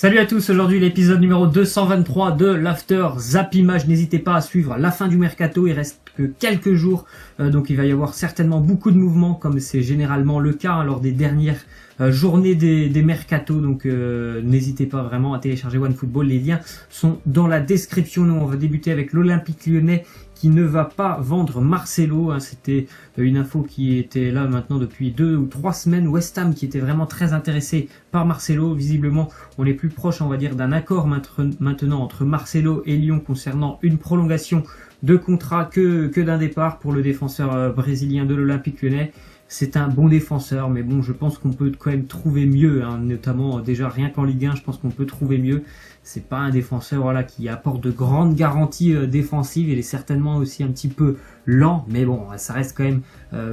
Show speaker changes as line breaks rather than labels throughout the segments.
Salut à tous, aujourd'hui l'épisode numéro 223 de l'After Zap Image. N'hésitez pas à suivre la fin du mercato, il reste que quelques jours, donc il va y avoir certainement beaucoup de mouvements comme c'est généralement le cas lors des dernières journées des mercatos, donc n'hésitez pas vraiment à télécharger OneFootball, les liens sont dans la description. Nous on va débuter avec l'Olympique Lyonnais qui ne va pas vendre Marcelo, c'était une info qui était là maintenant depuis 2 ou 3 semaines. West Ham qui était vraiment très intéressé par Marcelo, visiblement on est plus proche on va dire d'un accord maintenant entre Marcelo et Lyon concernant une prolongation de contrat que d'un départ pour le défenseur brésilien de l'Olympique Lyonnais. C'est un bon défenseur, mais bon, je pense qu'on peut quand même trouver mieux, notamment déjà rien qu'en Ligue 1, je pense qu'on peut trouver mieux. C'est pas un défenseur voilà qui apporte de grandes garanties défensives, il est certainement aussi un petit peu lent, mais bon, ça reste quand même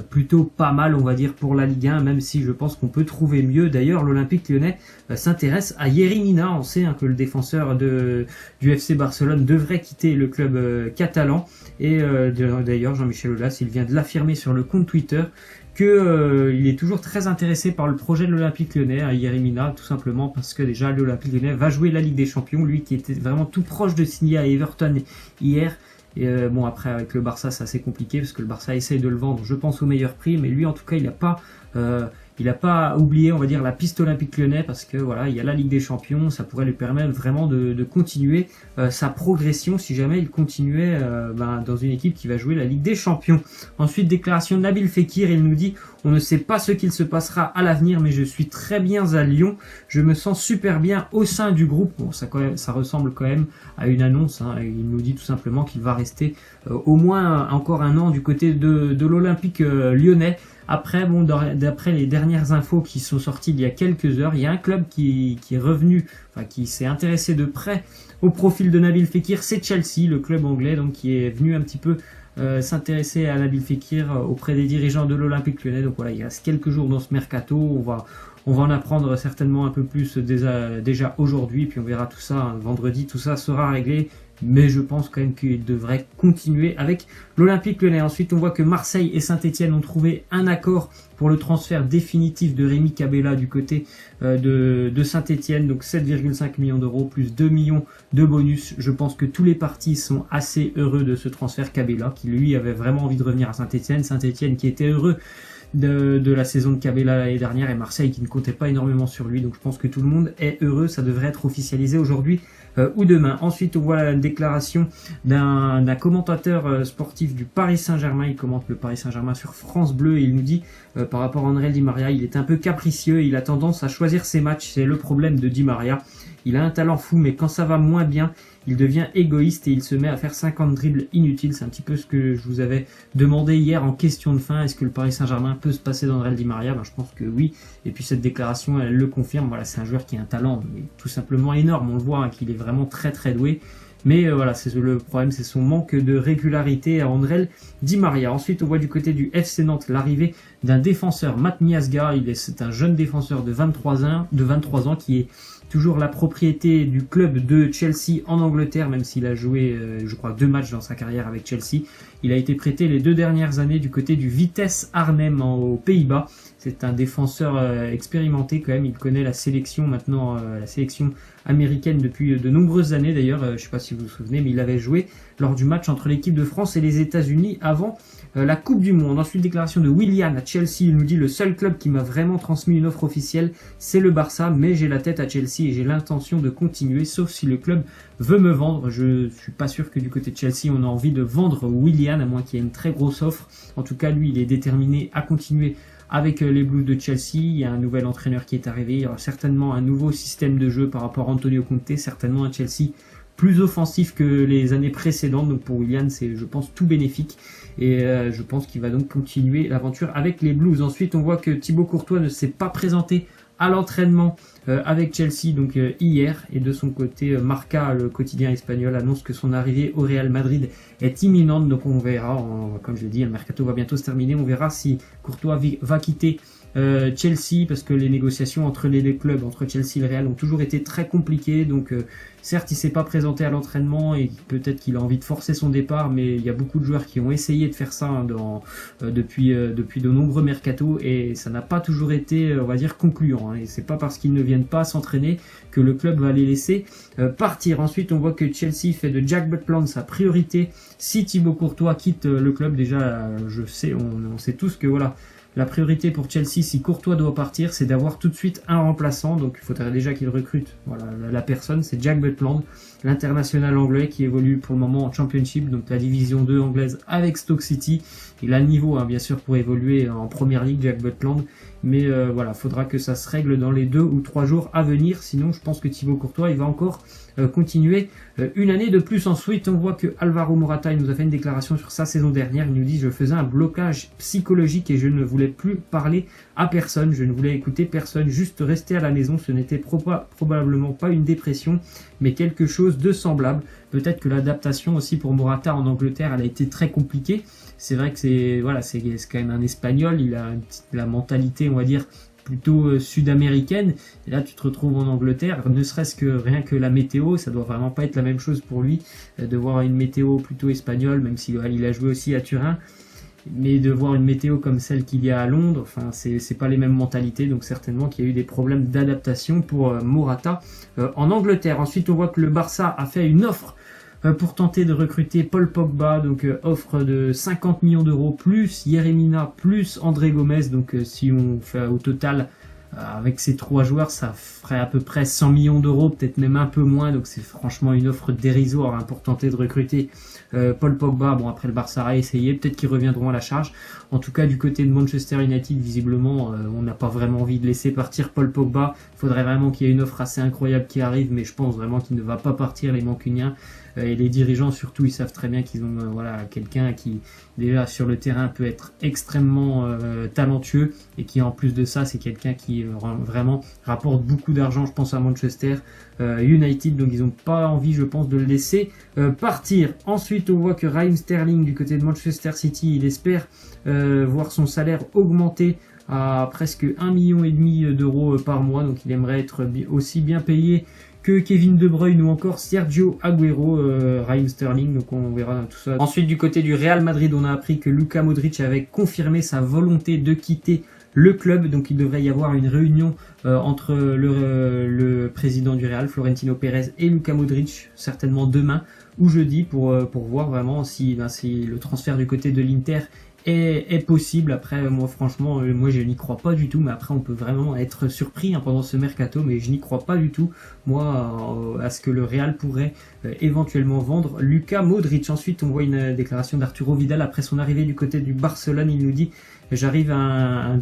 plutôt pas mal, on va dire, pour la Ligue 1, même si je pense qu'on peut trouver mieux. D'ailleurs, l'Olympique Lyonnais s'intéresse à Yerry Mina. On sait que le défenseur du FC Barcelone devrait quitter le club catalan, et d'ailleurs, Jean-Michel Aulas, il vient de l'affirmer sur le compte Twitter, il est toujours très intéressé par le projet de l'Olympique Lyonnais, Yerry Mina, tout simplement parce que déjà l'Olympique Lyonnais va jouer la Ligue des Champions, lui qui était vraiment tout proche de signer à Everton hier. Et bon, après avec le Barça c'est assez compliqué parce que le Barça essaye de le vendre, je pense, au meilleur prix, mais lui en tout cas il n'a pas oublié, on va dire, la piste Olympique Lyonnais, parce que voilà, il y a la Ligue des Champions, ça pourrait lui permettre vraiment de continuer sa progression si jamais il continuait dans une équipe qui va jouer la Ligue des Champions. Ensuite, déclaration de Nabil Fekir, il nous dit: on ne sait pas ce qu'il se passera à l'avenir, mais je suis très bien à Lyon, je me sens super bien au sein du groupe. Bon, ça ressemble quand même à une annonce, il nous dit tout simplement qu'il va rester au moins encore un an du côté de l'Olympique Lyonnais. Après, bon, d'après les dernières infos qui sont sorties il y a quelques heures, il y a un club qui est revenu, qui s'est intéressé de près au profil de Nabil Fekir, c'est Chelsea, le club anglais, donc qui est venu un petit peu s'intéresser à Nabil Fekir auprès des dirigeants de l'Olympique Lyonnais. Donc voilà, il reste quelques jours dans ce mercato, on va en apprendre certainement un peu plus déjà aujourd'hui, puis on verra tout ça vendredi, tout ça sera réglé. Mais je pense quand même qu'il devrait continuer avec l'Olympique Lyonnais. Ensuite, on voit que Marseille et Saint-Etienne ont trouvé un accord pour le transfert définitif de Rémi Cabella du côté de Saint-Etienne. Donc 7,5 millions d'euros plus 2 millions de bonus. Je pense que tous les partis sont assez heureux de ce transfert. Cabella qui lui avait vraiment envie de revenir à Saint-Etienne. Saint-Etienne qui était heureux de la saison de Cabella l'année dernière, et Marseille qui ne comptait pas énormément sur lui. Donc je pense que tout le monde est heureux, ça devrait être officialisé aujourd'hui ou demain. Ensuite, on voit la déclaration d'un commentateur sportif du Paris Saint-Germain. Il commente le Paris Saint-Germain sur France Bleu et il nous dit par rapport à André Di Maria, il est un peu capricieux, il a tendance à choisir ses matchs, c'est le problème de Di Maria. Il a un talent fou, mais quand ça va moins bien, il devient égoïste et il se met à faire 50 dribbles inutiles. C'est un petit peu ce que je vous avais demandé hier en question de fin. Est-ce que le Paris Saint-Germain peut se passer d'André Di Maria? Je pense que oui. Et puis cette déclaration, elle le confirme. Voilà, c'est un joueur qui a un talent tout simplement énorme. On le voit qu'il est vraiment très très doué. Mais voilà, le problème, c'est son manque de régularité à André Di Maria. Ensuite, on voit du côté du FC Nantes l'arrivée d'un défenseur, Matt Miazga. C'est un jeune défenseur de 23 ans qui est toujours la propriété du club de Chelsea en Angleterre, même s'il a joué, je crois, 2 matchs dans sa carrière avec Chelsea. Il a été prêté les 2 dernières années du côté du Vitesse Arnhem aux Pays-Bas. C'est un défenseur expérimenté quand même. Il connaît la sélection maintenant, la sélection américaine depuis de nombreuses années. D'ailleurs, je ne sais pas si vous vous souvenez, mais il avait joué lors du match entre l'équipe de France et les États-Unis avant la Coupe du Monde. Ensuite, déclaration de Willian à Chelsea. Il nous dit: le seul club qui m'a vraiment transmis une offre officielle, c'est le Barça, mais j'ai la tête à Chelsea et j'ai l'intention de continuer, sauf si le club veut me vendre. Je suis pas sûr que du côté de Chelsea, on a envie de vendre Willian, à moins qu'il y ait une très grosse offre. En tout cas, lui, il est déterminé à continuer avec les Blues de Chelsea. Il y a un nouvel entraîneur qui est arrivé. Il y aura certainement un nouveau système de jeu par rapport à Antonio Conte. Certainement un Chelsea plus offensif que les années précédentes. Donc pour Willian, c'est, je pense, tout bénéfique. Et je pense qu'il va donc continuer l'aventure avec les Blues. Ensuite, on voit que Thibaut Courtois ne s'est pas présenté à l'entraînement avec Chelsea donc hier, et de son côté Marca, le quotidien espagnol, annonce que son arrivée au Real Madrid est imminente. Donc on verra, comme je l'ai dit, le mercato va bientôt se terminer, on verra si Courtois va quitter Chelsea, parce que les négociations entre les deux clubs, entre Chelsea et le Real, ont toujours été très compliquées. Donc certes, il s'est pas présenté à l'entraînement et peut-être qu'il a envie de forcer son départ, mais il y a beaucoup de joueurs qui ont essayé de faire ça depuis de nombreux mercatos et ça n'a pas toujours été, on va dire, concluant. Et c'est pas parce qu'ils ne viennent pas s'entraîner que le club va les laisser partir. Ensuite, on voit que Chelsea fait de Jack Butland sa priorité. Si Thibaut Courtois quitte le club, déjà, on sait tous que voilà. La priorité pour Chelsea, si Courtois doit partir, c'est d'avoir tout de suite un remplaçant. Donc il faudrait déjà qu'il recrute. Voilà, la personne, c'est Jack Butland, l'international anglais qui évolue pour le moment en Championship, donc la division 2 anglaise avec Stoke City. Il a le niveau, bien sûr, pour évoluer en Première Ligue, Jack Butland. Mais voilà, faudra que ça se règle dans les 2 ou 3 jours à venir. Sinon, je pense que Thibaut Courtois, il va encore continuer une année de plus. Ensuite, on voit que Alvaro Morata, il nous a fait une déclaration sur sa saison dernière. Il nous dit: je faisais un blocage psychologique et je ne voulais plus parler à personne, je ne voulais écouter personne, juste rester à la maison. Ce n'était probablement pas une dépression, mais quelque chose de semblable. Peut-être que l'adaptation aussi pour Morata en Angleterre, elle a été très compliquée. C'est vrai que c'est quand même un Espagnol, il a la mentalité, on va dire, plutôt sud-américaine, et là tu te retrouves en Angleterre, ne serait-ce que rien que la météo, ça doit vraiment pas être la même chose pour lui, de voir une météo plutôt espagnole, même s'il a joué aussi à Turin, mais de voir une météo comme celle qu'il y a à Londres, enfin c'est pas les mêmes mentalités, donc certainement qu'il y a eu des problèmes d'adaptation pour Morata en Angleterre. Ensuite, on voit que le Barça a fait une offre pour tenter de recruter Paul Pogba, donc offre de 50 millions d'euros, plus Yeremina, plus André Gomez, donc si on fait au total avec ces 3 joueurs, ça ferait à peu près 100 millions d'euros, peut-être même un peu moins, donc c'est franchement une offre dérisoire pour tenter de recruter Paul Pogba. Bon, après le Barça a essayé, peut-être qu'ils reviendront à la charge. En tout cas, du côté de Manchester United, visiblement, on n'a pas vraiment envie de laisser partir Paul Pogba. Il faudrait vraiment qu'il y ait une offre assez incroyable qui arrive, mais je pense vraiment qu'il ne va pas partir, les Mancuniens. Et les dirigeants surtout, ils savent très bien qu'ils ont quelqu'un qui déjà sur le terrain peut être extrêmement talentueux et qui en plus de ça c'est quelqu'un qui vraiment rapporte beaucoup d'argent, je pense à Manchester United, donc ils n'ont pas envie, je pense, de le laisser partir. Ensuite, on voit que Raheem Sterling du côté de Manchester City, il espère voir son salaire augmenter à presque 1,5 million d'euros par mois, donc il aimerait être aussi bien payé que Kevin De Bruyne ou encore Sergio Agüero, Raheem Sterling, donc on verra tout ça. Ensuite, du côté du Real Madrid, on a appris que Luka Modric avait confirmé sa volonté de quitter le club, donc il devrait y avoir une réunion entre le président du Real, Florentino Pérez, et Luka Modric, certainement demain ou jeudi, pour voir vraiment si le transfert du côté de l'Inter est possible. Après, moi franchement, je n'y crois pas du tout, mais après on peut vraiment être surpris pendant ce mercato, mais je n'y crois pas du tout, moi, à ce que le Real pourrait éventuellement vendre Luka Modric. Ensuite, on voit une déclaration d'Arturo Vidal après son arrivée du côté du Barcelone. Il nous dit: j'arrive à un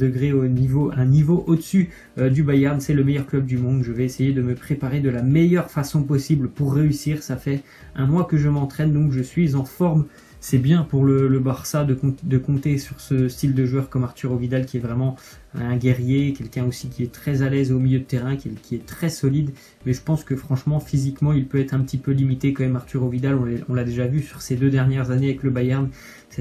niveau au-dessus du Bayern, c'est le meilleur club du monde, je vais essayer de me préparer de la meilleure façon possible pour réussir, ça fait 1 mois que je m'entraîne, donc je suis en forme. C'est bien pour le Barça de compter sur ce style de joueur comme Arturo Vidal, qui est vraiment un guerrier, quelqu'un aussi qui est très à l'aise au milieu de terrain, qui est très solide. Mais je pense que franchement, physiquement, il peut être un petit peu limité quand même, Arturo Vidal. On l'a déjà vu sur ces 2 dernières années avec le Bayern.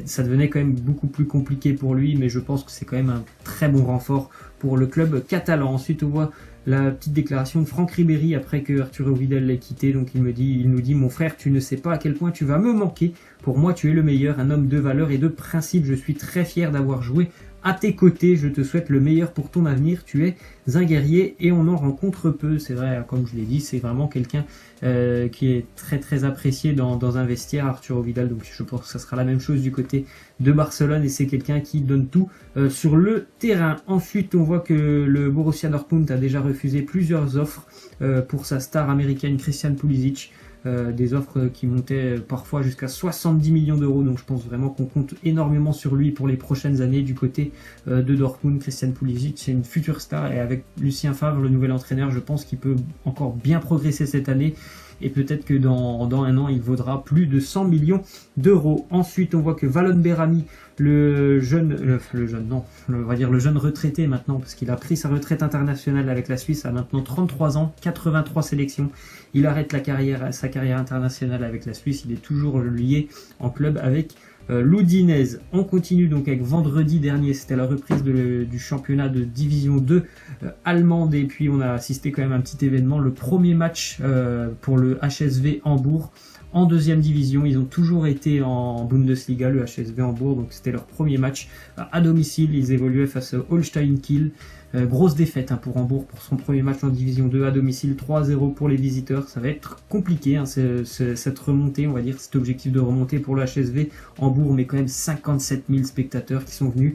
Ça devenait quand même beaucoup plus compliqué pour lui, mais je pense que c'est quand même un très bon renfort pour le club catalan. Ensuite, on voit la petite déclaration de Franck Ribéry après que Arturo Vidal l'ait quitté. Donc il nous dit: mon frère, tu ne sais pas à quel point tu vas me manquer. Pour moi, tu es le meilleur, un homme de valeur et de principe. Je suis très fier d'avoir joué à tes côtés. Je te souhaite le meilleur pour ton avenir. Tu es un guerrier et on en rencontre peu. C'est vrai, comme je l'ai dit, c'est vraiment quelqu'un qui est très très apprécié dans un vestiaire, Arturo Vidal. Donc je pense que ça sera la même chose du côté de Barcelone et c'est quelqu'un qui donne tout sur le terrain. Ensuite, on voit que le Borussia Dortmund a déjà refusé plusieurs offres pour sa star américaine Christian Pulisic. Des offres qui montaient parfois jusqu'à 70 millions d'euros, donc je pense vraiment qu'on compte énormément sur lui pour les prochaines années du côté de Dortmund. Christian Pulisic, c'est une future star et avec Lucien Favre, le nouvel entraîneur, je pense qu'il peut encore bien progresser cette année et peut-être que dans 1 an, il vaudra plus de 100 millions d'euros. Ensuite, on voit que Valon Berami, le jeune retraité maintenant, parce qu'il a pris sa retraite internationale avec la Suisse, a maintenant 33 ans, 83 sélections. Il arrête sa carrière internationale avec la Suisse. Il est toujours lié en club avec l'Udinese. On continue donc avec vendredi dernier, c'était la reprise du championnat de Division 2 allemande, et puis on a assisté quand même à un petit événement, le premier match pour le HSV Hambourg. En deuxième division, ils ont toujours été en Bundesliga, le HSV Hambourg, donc c'était leur premier match à domicile. Ils évoluaient face au Holstein Kiel. Grosse défaite pour Hambourg pour son premier match en Division 2 à domicile, 3-0 pour les visiteurs. Ça va être compliqué, cette remontée, on va dire, cet objectif de remontée pour le HSV Hambourg, mais quand même 57 000 spectateurs qui sont venus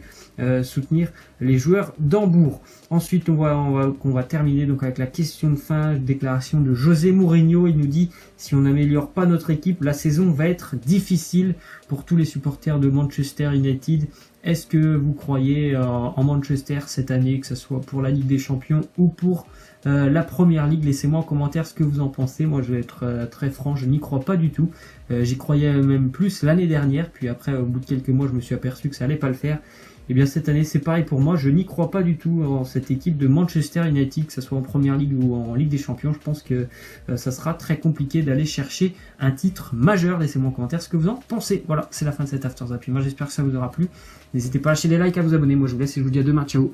soutenir les joueurs d'Hambourg. Ensuite, on va terminer donc avec la question de fin, déclaration de José Mourinho. Il nous dit: si on n'améliore pas notre équipe, la saison va être difficile pour tous les supporters de Manchester United. Est-ce que vous croyez en Manchester cette année, que ce soit pour la Ligue des Champions ou pour la Première Ligue? Laissez-moi en commentaire ce que vous en pensez. Moi, je vais être très franc, je n'y crois pas du tout. J'y croyais même plus l'année dernière, puis après, au bout de quelques mois, je me suis aperçu que ça allait pas le faire. Et bien cette année, c'est pareil pour moi. Je n'y crois pas du tout en cette équipe de Manchester United, que ce soit en Première Ligue ou en Ligue des Champions. Je pense que ça sera très compliqué d'aller chercher un titre majeur. Laissez-moi en commentaire ce que vous en pensez. Voilà, c'est la fin de cet After Zap. Moi, j'espère que ça vous aura plu. N'hésitez pas à lâcher des likes, à vous abonner. Moi, je vous laisse et je vous dis à demain. Ciao.